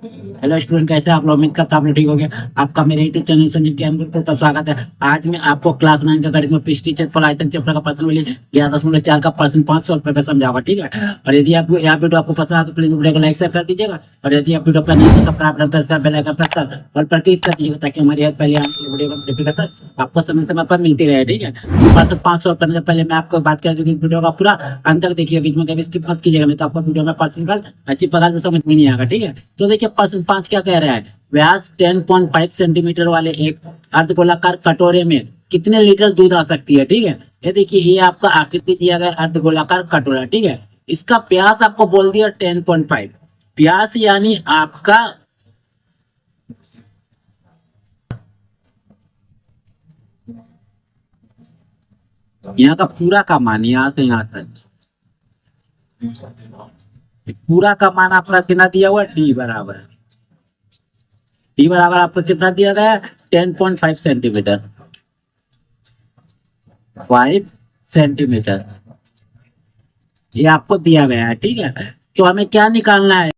Hello student, कैसे आप लोग? उम्मीद करता आप लोग ठीक हो गया। आपका मेरे यूट्यूब चैनल संजीव ज्ञान गुरुकुल पर स्वागत है। आज मैं आपको क्लास 9 का गणित में पृष्ठीय क्षेत्रफल आयतन चैप्टर का प्रश्न मिली 11.4 का प्रश्न 500 रुपए का समझाऊंगा, ठीक है। और यदि आपको यह वीडियो आपको पसंद आए तो प्लीज वीडियो को लाइक शेयर कर दीजिएगा। और यदि आप वीडियो पर नहीं तो सब्सक्राइब बटन प्रेस कर बेल आइकन प्रेस कर और प्रतीक कर दीजिएगा, ताकि हमारी हर पहले वीडियो का नोटिफिकेशन आपको समय समय पर मिलती रहे, ठीक है। प्रश्न 500 करने से पहले मैं आपको बात कर दूं कि इस वीडियो का पूरा अंत तक देखिए, बीच में कभी स्किप मत कीजिएगा, नहीं तो आपको वीडियो में प्रश्न का अच्छी प्रकार से समझ में नहीं आएगा, ठीक है। तो देखिए प्रश्न 5 क्या कह रहा है। व्यास 10.5 सेंटीमीटर वाले एक अर्धगोलाकार कटोरे में कितने लीटर दूध आ सकती है, ठीक है। ये देखिए, ये आपका आकृति दिया गया अर्धगोलाकार कटोरा, ठीक है। इसका व्यास आपको बोल दिया 10.5। व्यास यानी आपका यहाँ का पूरा का मान, यहाँ से यहाँ तक पूरा का मान आपका कितना दिया हुआ है, डी बराबर आपको कितना दिया गया है, 10.5 सेंटीमीटर, 5 सेंटीमीटर ये आपको दिया गया है, ठीक है। तो हमें क्या निकालना है,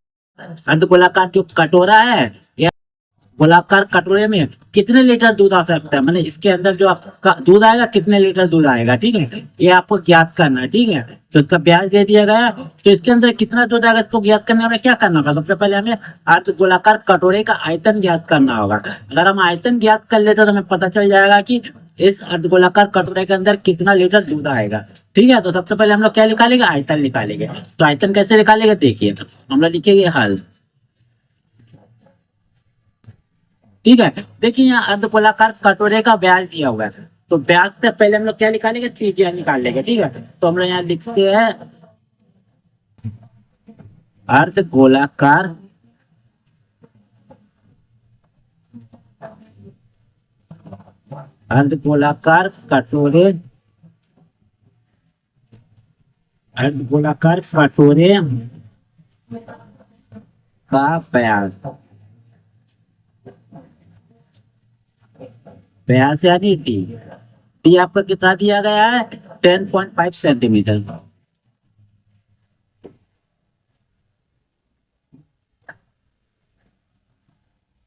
अर्धगोलाकार जो कटोरा है या गोलाकार कटोरे में कितने लीटर दूध आ सकता है, मतलब इसके अंदर जो आपका दूध आएगा कितने लीटर दूध आएगा, ठीक है। ये आपको ज्ञात करना है, ठीक है। तो इसका ब्याज दे दिया गया, तो इसके अंदर कितना दूध आएगा इसको ज्ञात करने में हमें क्या करना होगा। सबसे पहले हमें अर्धगोलाकार कटोरे का आयतन ज्ञात करना होगा। अगर हम आयतन ज्ञात कर लेते तो हमें पता चल जाएगा कि इस अर्धगोलाकार कटोरे के अंदर कितना लीटर दूध आएगा, ठीक है। तो सबसे पहले हम लोग क्या निकालेंगे, आयतन निकालेंगे। तो आयतन कैसे निकालेंगे, देखिए हम लोग लिखेंगे हल, ठीक है। देखिए यहाँ अर्धगोलाकार कटोरे का व्यास दिया हुआ है, तो व्यास से पहले हम लोग क्या निकालेंगे, त्रिज्या निकाल लेंगे, ठीक है। तो हम लोग यहाँ लिखते हैं अर्धगोलाकार अर्धगोलाकार कटोरे अर्धगोलाकार कटोरे का व्यास, व्यास यानी टी आपका कितना दिया गया है, 10.5 सेंटीमीटर।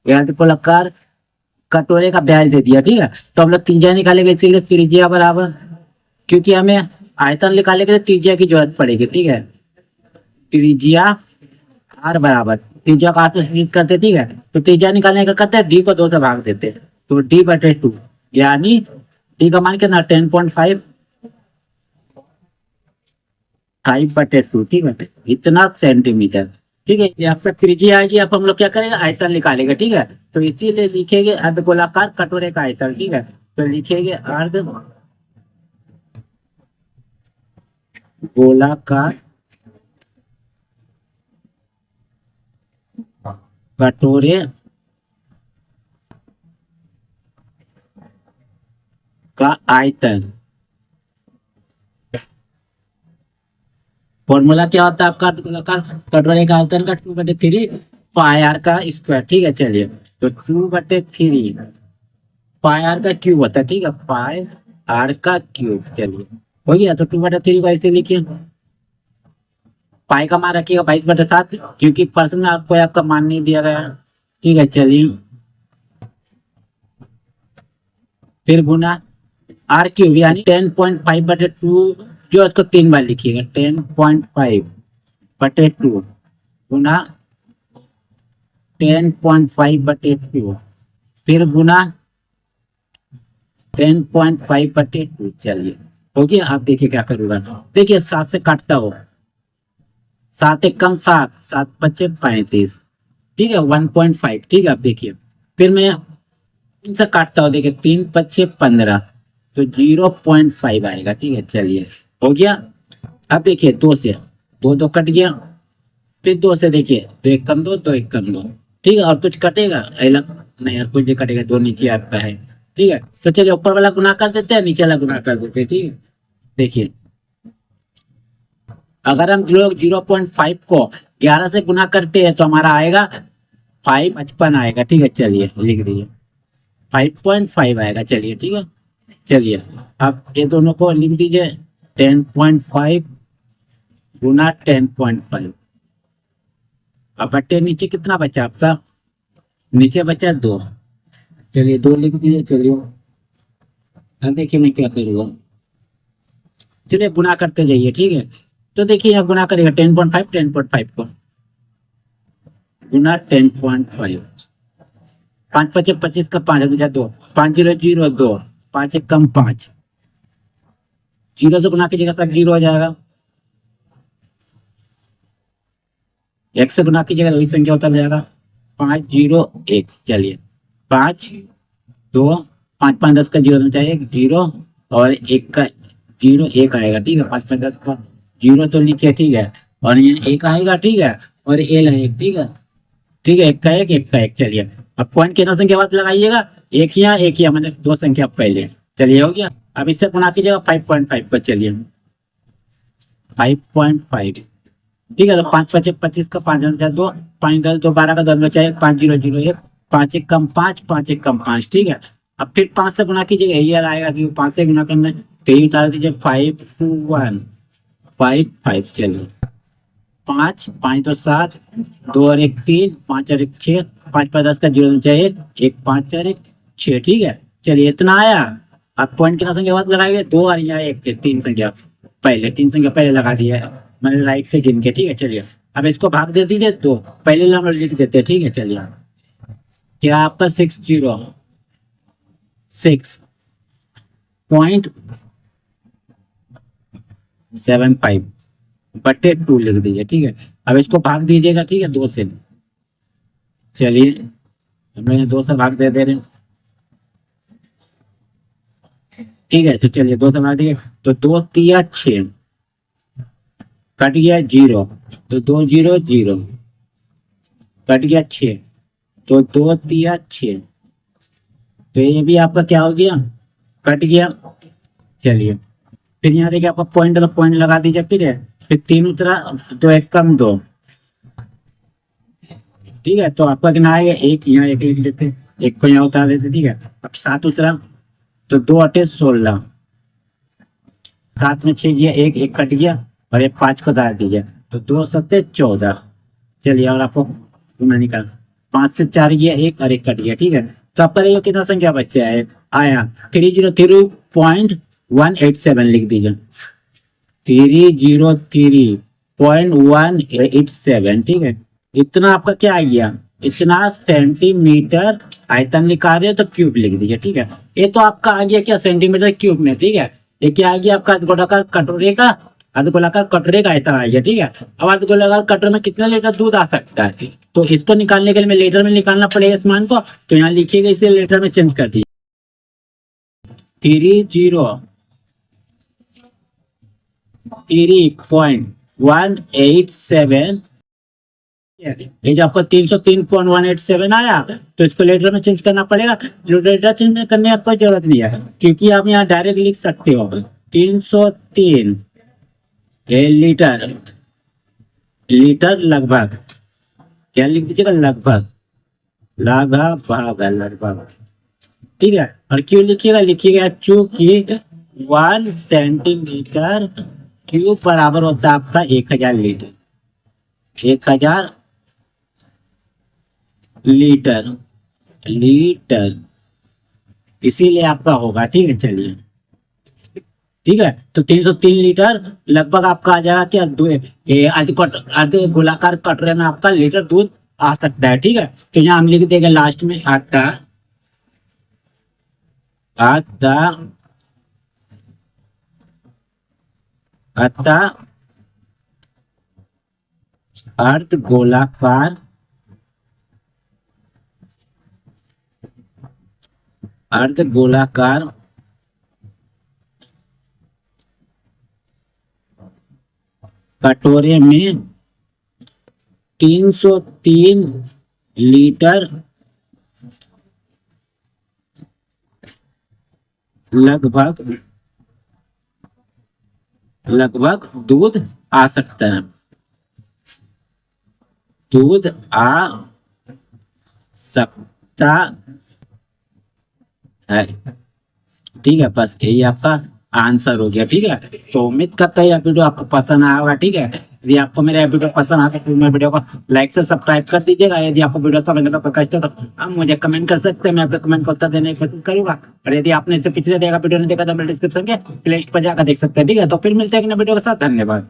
अर्धगोलाकार कटोरे का व्यास दे दिया, ठीक है। तो हम लोग त्रिज्या निकालेंगे, इसीलिए त्रिज्या बराबर, क्योंकि हमें आयतन निकालने के लिए त्रिज्या की जरूरत पड़ेगी, ठीक है। त्रिज्या आर बराबर, त्रिज्या का आर से स्प्लिट करते, ठीक है। तो त्रिज्या निकालने का करते हैं, डी को 2 से भाग देते, तो D/2 यानी डी का मान कितना, 10.5 5/2, ठीक है, इतना सेंटीमीटर, ठीक है। ये आपका त्रिज्या आएगी, अब हम लोग क्या करेंगे, आयतन निकालेंगे, ठीक है। तो इसीलिए लिखेंगे अर्धगोलाकार कटोरे का आयतन, ठीक है। तो लिखेंगे अर्धगोलाकार कटोरे का आयतन। फॉर्मूला क्या होता है आपका अर्धगोलाकार कटोरे का आयतन का, 2/3 पाई आर का स्क्वायर, ठीक है। चलिए, तो 2/3 पाई आर का क्यूब होता है, ठीक है, पाई आर का क्यूब। चलिए हो गया, तो 2/3 को ऐसे लिखिए, पाई का मान रखिएगा 22/7, क्योंकि प्रश्न में आपको आपका मान नहीं दिया गया, ठीक है। चलिए, फिर गुना आर क्यूब यानी 10.5/2, जो इसको 3 बार लिखिएगा, 10.5/2 गुना 10.5/2, फिर गुना 10.5/2। चलिए हो गया। आप देखिए क्या करूँगा, देखिए 7 से काटता हो, 7 एक कम 7, 7×5 = 35, ठीक है, 1.5, ठीक है। आप देखिए, फिर मैं 3 से काटता हूँ, देखिए 3×5 = 15, तो 0.5 आएगा, ठीक है। चलिए हो गया। अब देखिए 2 से 2 2 कट गया, फिर 2 से देखिए 2 1 कम 2, 2 1 कम 2, ठीक है। और कुछ कटेगा नहीं, और कुछ नहीं कटेगा, 2 नीचे आपका है, ठीक है। तो चलिए ऊपर वाला गुना कर देते हैं, नीचे वाला गुना कर देते हैं, ठीक है। देखिए अगर हम लोग 0.5 को 11 से गुना करते हैं तो हमारा आएगा 555 आएगा, ठीक है। चलिए लिख दीजिए 5.5 आएगा, चलिए ठीक है। चलिए अब ये दोनों को लिख दीजिए, 10.5 गुना 10.5, अब बट्टे नीचे कितना बचा आपका, नीचे बचा 2। चलिए 2 लिख दीजिए। चलिए अब देखिए मैं क्या करूँगा, चलिए गुना करते जाइए, ठीक है। तो देखिए यहाँ गुना करेगा 10.5 10.5 को, गुना 10.5, 5 पचे 25 का 5 2, 5 0 0 2, 5 1 कम 5, 0 से गुना कीजिएगा सब 0 हो जाएगा, 1 से गुना कीजिएगा वही संख्या उतर जाएगा, 5 0 1। चलिए 5 2 5 5 10 का 0 चाहिए 0 और 1 का 0 1 आएगा, ठीक है। 5 5 10 का 0 तो लिखिए, ठीक है, और ये 1 आएगा, ठीक है, और एल है 1, ठीक है, ठीक है। 1 का 1 1 का 1। चलिए अब पॉइंट कितना संख्या बाद लगाइएगा, एक ही मैंने 2 संख्या पहले। चलिए हो गया। अब इससे गुना कीजिएगा 5.5 पर। चलिए 5.5, ठीक है। तो 5 पचे 25 का 5 2, 5 10 2 12 का 2 चाहिए, 5 0 0 1, 5 1 कम 5, 5 1 कम 5, ठीक है। अब फिर 5 से गुना कीजिएगा, यही आएगा कि 5 से गुना करना है, तो यही उतार दीजिए 5 2 1 5 5। चलिए 5 5 2 7, 2 और 1 3, 5 और 1 6, 5 5 10 का 0 चाहिए 1, 5 और 1 6, ठीक है। चलिए इतना आया। अब पॉइंट कितना संख्या बाद लगाएंगे, 2 और यहाँ 1 3 संख्या पहले, 3 संख्या पहले लगा दिया है मैंने राइट से गिन के, ठीक है। चलिए अब इसको भाग दे दीजिए, तो पहले नंबर लिख देते हैं, ठीक है। चलिए क्या आपका 606.75 बटे 2 लिख दीजिए, ठीक है। अब इसको भाग दीजिएगा, ठीक है, 2 से। चलिए मैंने 2 से भाग दे रहे हैं, ठीक है। तो चलिए 2 से भाग दिए, तो 2 3 6, कट गया 0, तो 2 0 0, कट गया 6, तो 2 3 6, तो ये भी आपका क्या हो गया, कट गया। चलिए फिर यहाँ देखिए आपका पॉइंट, तो पॉइंट लगा दीजिए, फिर 3 उतरा, 2 1 कम 2, ठीक है। तो आपका कितना आएगा 1, यहाँ 1 लिख लेते, 1 को यहाँ उतार देते, ठीक है। अब 7 उतरा, तो 2 8 16, 7 में 6 गया, 1 1 कट गया, और ये 5 को उतार दीजिए, तो 2 7 14। चलिए और आपको निकाल, 5 से 4 गया 1 और 1 कट गया, ठीक है। तो आपका देखिए कितना संख्या बच्चा है, आया 303.187 लिख दीजिए, 303.187, ठीक है। इतना आपका क्या आ गया, इतना सेंटीमीटर आयतन लिखा रहे हो तो क्यूब लिख दीजिए, ठीक है। ये तो आपका आ गया क्या, सेंटीमीटर क्यूब में, ठीक है। ये क्या आ गया आपका, अर्धगोलाकार कटोरे का आयतन आ गया, ठीक है। अब अर्धगोलाकार कटोरे में कितना लीटर दूध आ सकता है, तो इसको निकालने के लिए लीटर में निकालना पड़ेगा इस मान को, तो यहाँ लिखिएगा, इसे लीटर में चेंज कर दीजिए, 303.187, ये जो आपको 303.187 आया, तो इसको लीटर में चेंज करना पड़ेगा। लीटर चेंज करने की कोई जरूरत नहीं है, क्योंकि आप यहाँ डायरेक्ट लिख सकते हो 303 लीटर, लीटर लगभग, क्या लिख दीजिएगा, लगभग, लगभग, ठीक है। और क्यों लिखिएगा चूंकि 1 सेंटीमीटर क्यूब बराबर होता है आपका 1000 लीटर, 1000 लीटर, इसीलिए आपका होगा, ठीक है। चलिए ठीक है, तो 303 लीटर लगभग आपका आ जाएगा क्या, आधे गोलाकार कटोरे में आपका लीटर दूध आ सकता है, ठीक है। तो यहाँ हम लिख देंगे लास्ट में अर्धगोलाकार कटोरे में 303 लीटर लगभग दूध आ सकता है, ठीक है। बस यही आपका आंसर हो गया, ठीक है। तो उम्मीद करता है वीडियो आपको पसंद आया होगा, ठीक है। यदि आपको मेरा वीडियो पसंद आता है तो मेरे वीडियो को लाइक से सब्सक्राइब कर दीजिएगा। यदि आपको वीडियो समझने में कोई कष्ट हो तो आप मुझे कमेंट कर सकते हैं, मैं आपके कमेंट को उत्तर देने की कोशिश करूंगा। और यदि आपने इससे पिछले देखा वीडियो नहीं देखा तो मेरे डिस्क्रिप्शन के प्लेलिस्ट पर जाकर देख सकते हैं। ठीक है, तो फिर मिलते हैं एक नए वीडियो के साथ। धन्यवाद।